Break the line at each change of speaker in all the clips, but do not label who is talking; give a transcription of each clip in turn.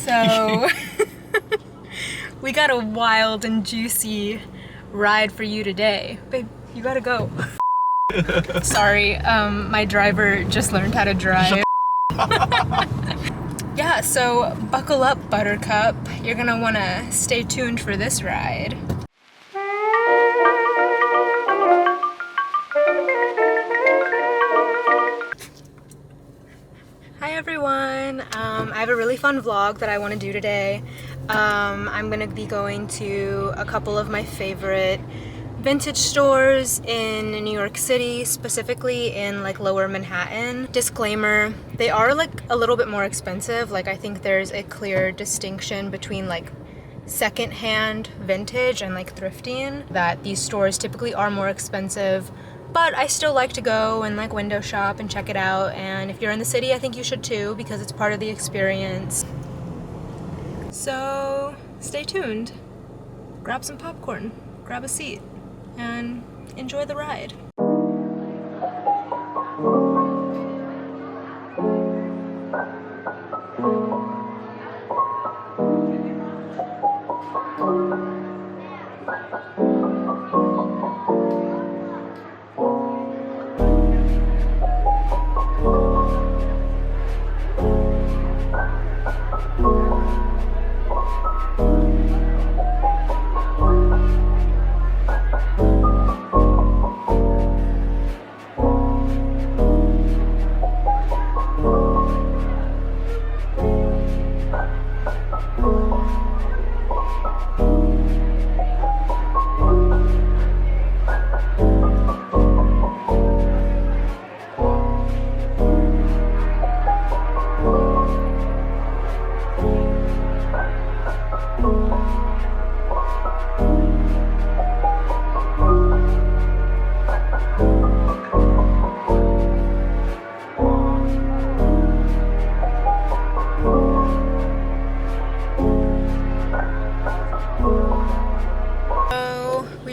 So we got a wild and juicy ride for you today. Babe, you gotta go. Sorry, my driver just learned how to drive. Yeah, so buckle up, Buttercup. You're gonna wanna stay tuned for this ride. Hi everyone, I have a really fun vlog that I want to do today. I'm gonna be going to a couple of my favorite vintage stores in New York City, specifically in like Lower Manhattan. Disclaimer, they are like a little bit more expensive. Like I think there's a clear distinction between like secondhand vintage and like thrifting, that these stores typically are more expensive. But I still like to go and like window shop and check it out, and if you're in the city I think you should too, because it's part of the experience. So stay tuned, grab some popcorn, grab a seat, and enjoy the ride.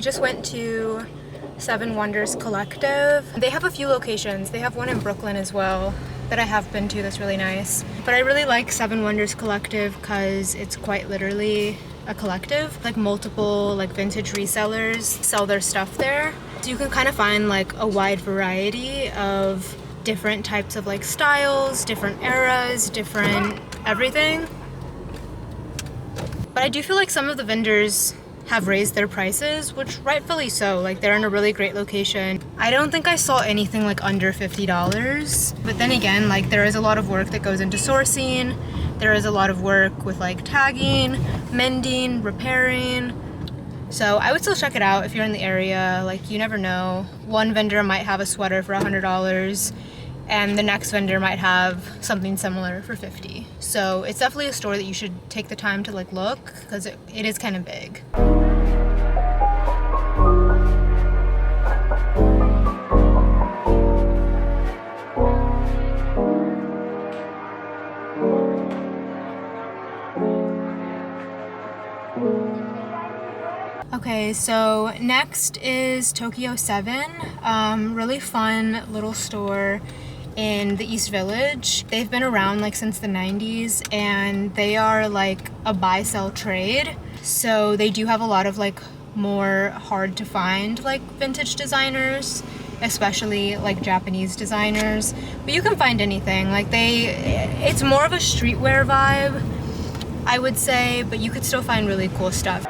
Just went to Seven Wonders Collective. They have a few locations. They have one in Brooklyn as well that I have been to that's really nice. But I really like Seven Wonders Collective because it's quite literally a collective. Like multiple like vintage resellers sell their stuff there. So you can kind of find like a wide variety of different types of like styles, different eras, different everything. But I do feel like some of the vendors have raised their prices, which rightfully so. Like they're in a really great location. I don't think I saw anything like under $50, but then again, like there is a lot of work that goes into sourcing. There is a lot of work with like tagging, mending, repairing. So I would still check it out if you're in the area. Like you never know. One vendor might have a sweater for $100 and the next vendor might have something similar for $50. So it's definitely a store that you should take the time to like look, because it is kind of big. Okay, so next is Tokyo 7, really fun little store in the East Village. They've been around like since the 90s, and they are like a buy-sell trade. So they do have a lot of like more hard to find like vintage designers, especially like Japanese designers. But you can find anything. Like it's more of a streetwear vibe, I would say, but you could still find really cool stuff.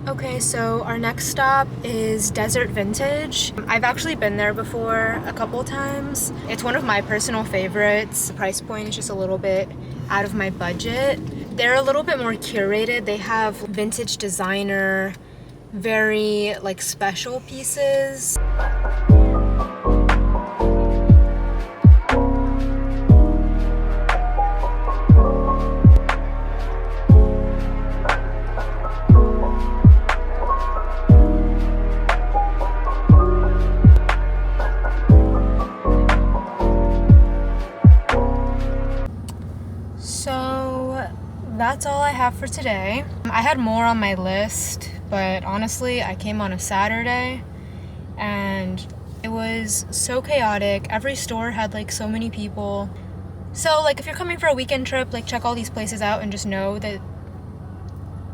Okay, so our next stop is Desert Vintage. I've actually been there before a couple times. It's one of my personal favorites. The price point is just a little bit out of my budget. They're a little bit more curated. They have vintage designer, very like special pieces. that's all I have for today. I had more on my list, but honestly, I came on a Saturday and it was so chaotic. Every store had like so many people. So like if you're coming for a weekend trip, like check all these places out and just know that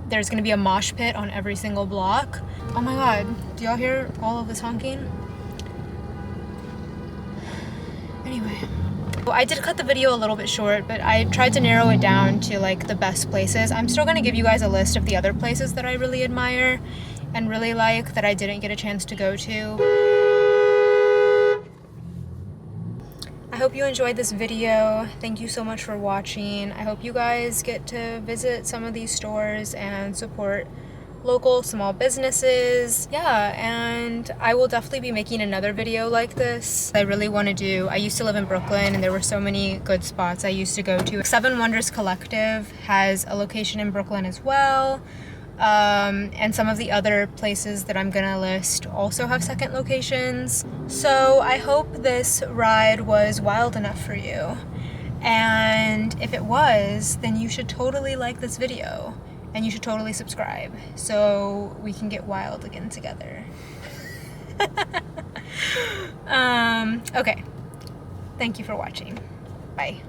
there's gonna be a mosh pit on every single block. Oh my god, do y'all hear all of this honking? Anyway. I did cut the video a little bit short, but I tried to narrow it down to like the best places. I'm still gonna give you guys a list of the other places that I really admire and really like that I didn't get a chance to go to. I hope you enjoyed this video. Thank you so much for watching. I hope you guys get to visit some of these stores and support local small businesses. Yeah, and I will definitely be making another video like this. I really want to do, I used to live in Brooklyn and there were so many good spots I used to go to. Seven Wonders Collective has a location in Brooklyn as well. And some of the other places that I'm gonna list also have second locations. So I hope this ride was wild enough for you. And if it was, then you should totally like this video. And you should totally subscribe so we can get wild again together. Okay. Thank you for watching. Bye.